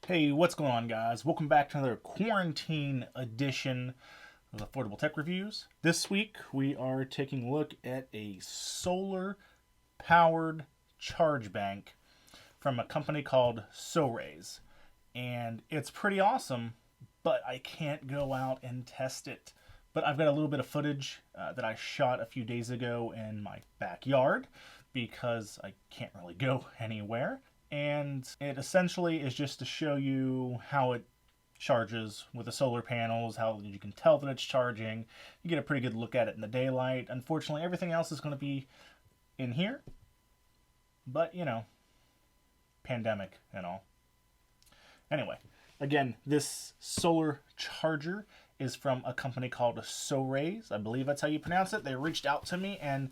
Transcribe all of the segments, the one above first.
Hey, what's going on, guys? Welcome back to another quarantine edition of Affordable Tech Reviews. This week, we are taking a look at a solar-powered charge bank from a company called Soaraise. And it's pretty awesome, but I can't go out and test it. But I've got a little bit of footage that I shot a few days ago in my backyard because I can't really go anywhere. And it essentially is just to show you how it charges with the solar panels, how you can tell that it's charging. You get a pretty good look at it in the daylight. Unfortunately, everything else is going to be in here. But, you know, pandemic and all. Anyway, again, this solar charger is from a company called Soaraise. I believe that's how you pronounce it. They reached out to me, and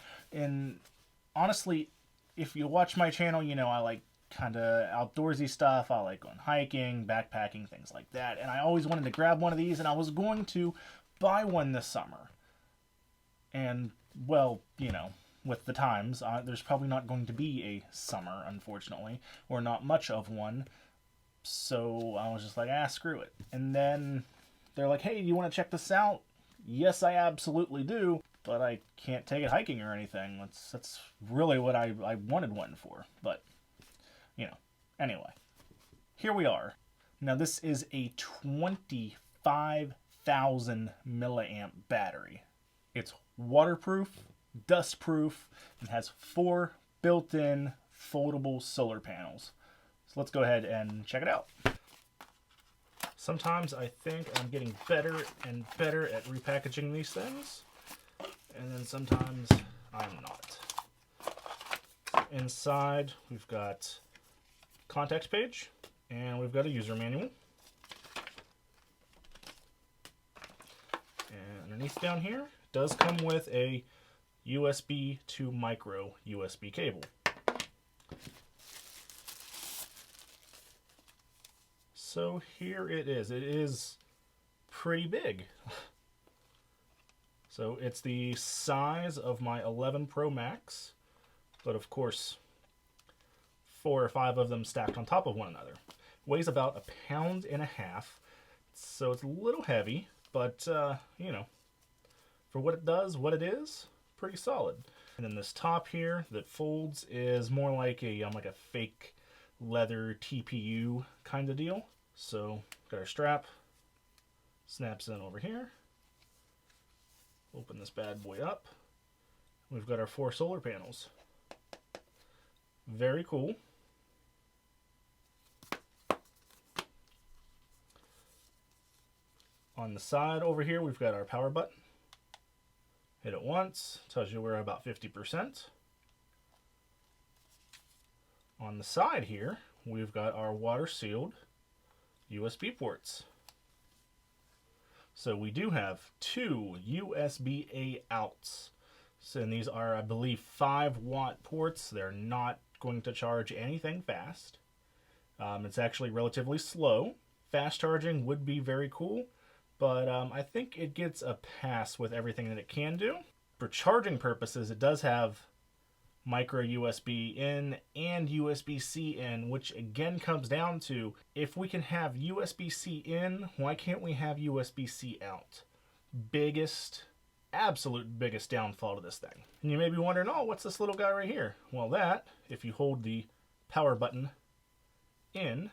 honestly, if you watch my channel, you know I like kind of outdoorsy stuff. I like going hiking, backpacking, things like that. And I always wanted to grab one of these, and I was going to buy one this summer. And, well, you know, with the times, there's probably not going to be a summer, unfortunately, or not much of one. So I was just like, screw it. And then they're like, hey, do you want to check this out? Yes, I absolutely do. But I can't take it hiking or anything. That's really what I wanted one for. But you know, anyway, here we are. Now this is a 25,000 milliamp battery. It's waterproof, dustproof, and has 4 built-in foldable solar panels. So let's go ahead and check it out. Sometimes I think I'm getting better and better at repackaging these things, and then sometimes I'm not. Inside, we've got contacts page, and we've got a user manual. And underneath down here does come with a USB to micro USB cable. So here it is. It is pretty big. So it's the size of my 11 Pro Max, but of course 4 or 5 of them stacked on top of one another. Weighs about 1.5 pounds, so it's a little heavy, but you know, for what it does, what it is, pretty solid. And then this top here that folds is more like a fake leather TPU kind of deal. So got our strap, snaps in over here. Open this bad boy up. We've got our 4 solar panels. Very cool. On the side over here, we've got our power button. Hit it once, tells you we're about 50%. On the side here, we've got our water sealed USB ports. So we do have 2 USB-A outs. So, and these are, I believe, 5-watt ports. They're not going to charge anything fast. It's actually relatively slow. Fast charging would be very cool, but I think it gets a pass with everything that it can do. For charging purposes, it does have micro USB in and USB-C in, which again comes down to, if we can have USB-C in, why can't we have USB-C out? Absolute biggest downfall to this thing. And you may be wondering, oh, what's this little guy right here? Well, that, if you hold the power button in,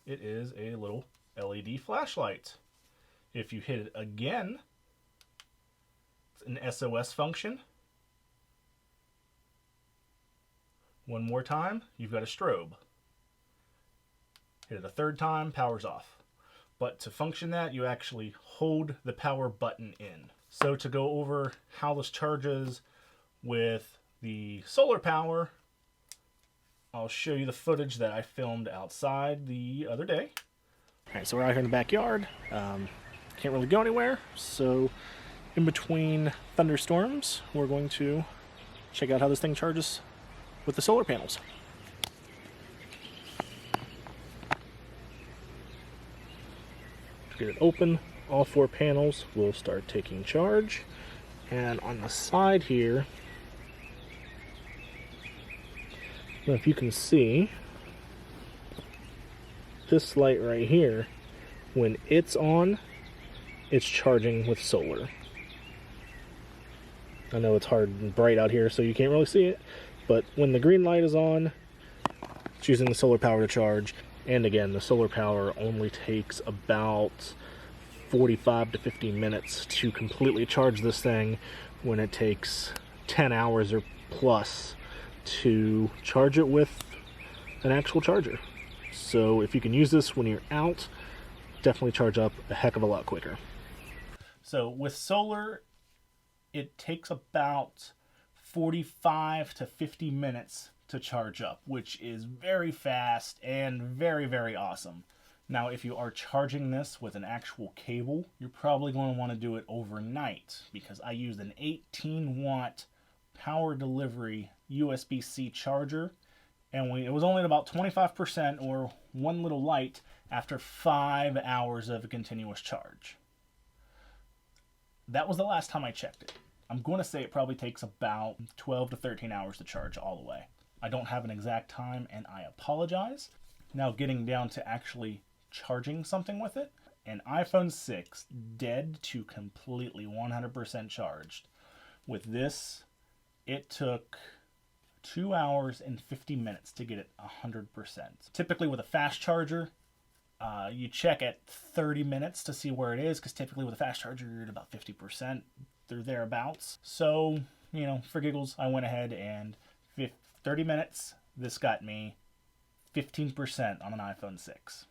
it is a little LED flashlight. If you hit it again, it's an SOS function. One more time, you've got a strobe. Hit it a third time, power's off. But to function that, you actually hold the power button in. So to go over how this charges with the solar power, I'll show you the footage that I filmed outside the other day. All right, so we're out here in the backyard. Can't really go anywhere. So in between thunderstorms, we're going to check out how this thing charges with the solar panels. Get it open, all 4 panels will start taking charge. And on the side here, I don't know if you can see, this light right here, when it's on, it's charging with solar. I know it's hard and bright out here, so you can't really see it, but when the green light is on, it's using the solar power to charge. And again, the solar power only takes about 45 to 50 minutes to completely charge this thing, when it takes 10 hours or plus to charge it with an actual charger. So if you can use this when you're out, definitely charge up a heck of a lot quicker. So with solar, it takes about 45 to 50 minutes to charge up, which is very fast and very, very awesome. Now, if you are charging this with an actual cable, you're probably going to want to do it overnight, because I used an 18-watt power delivery USB-C charger, and it was only at about 25%, or one little light, after 5 hours of a continuous charge. That was the last time I checked it. I'm going to say it probably takes about 12 to 13 hours to charge all the way. I don't have an exact time, and I apologize. Now, getting down to actually charging something with it, an iPhone 6 dead to completely 100% charged. With this, it took 2 hours and 50 minutes to get it 100%. Typically with a fast charger, you check at 30 minutes to see where it is, because typically with a fast charger you're at about 50%. They're thereabouts. So, you know, for giggles, I went ahead and 30 minutes, this got me 15% on an iPhone 6.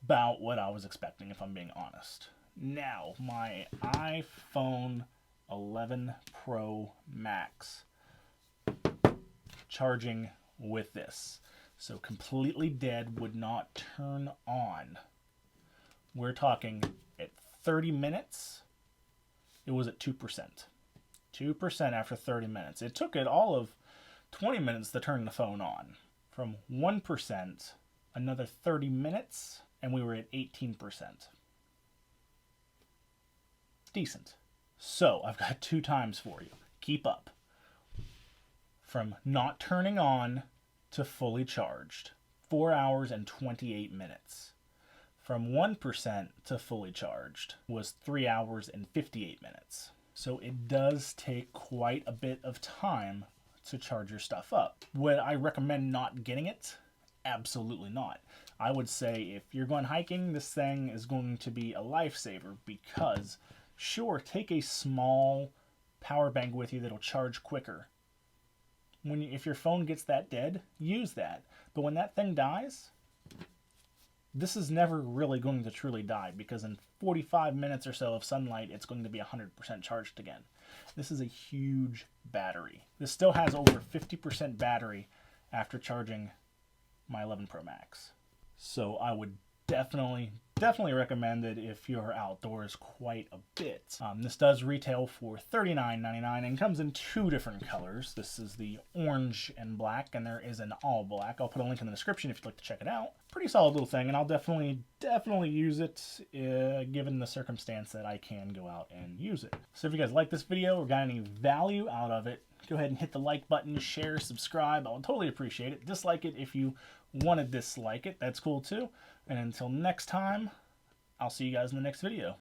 About what I was expecting, if I'm being honest. Now, my iPhone 11 Pro Max, charging with this. So completely dead, would not turn on. We're talking at 30 minutes, it was at 2%. 2% after 30 minutes. It took it all of 20 minutes to turn the phone on. From 1%, another 30 minutes, and we were at 18%. Decent. So, I've got 2 times for you. Keep up. From not turning on to fully charged, 4 hours and 28 minutes. From 1% to fully charged was 3 hours and 58 minutes. So it does take quite a bit of time to charge your stuff up. Would I recommend not getting it? Absolutely not. I would say if you're going hiking, this thing is going to be a lifesaver, because sure, take a small power bank with you that'll charge quicker. If your phone gets that dead, use that. But when that thing dies, this is never really going to truly die, because in 45 minutes or so of sunlight, it's going to be 100% charged again. This is a huge battery. This still has over 50% battery after charging my 11 Pro Max. So I would definitely recommend it if you're outdoors quite a bit. This does retail for $39.99 and comes in 2 different colors. This is the orange and black, and there is an all black. I'll put a link in the description if you'd like to check it out. Pretty solid little thing, and I'll definitely use it given the circumstance that I can go out and use it. So if you guys like this video or got any value out of it, go ahead and hit the like button, share, subscribe. I would totally appreciate it. Dislike it if you want to dislike it. That's cool too. And until next time, I'll see you guys in the next video.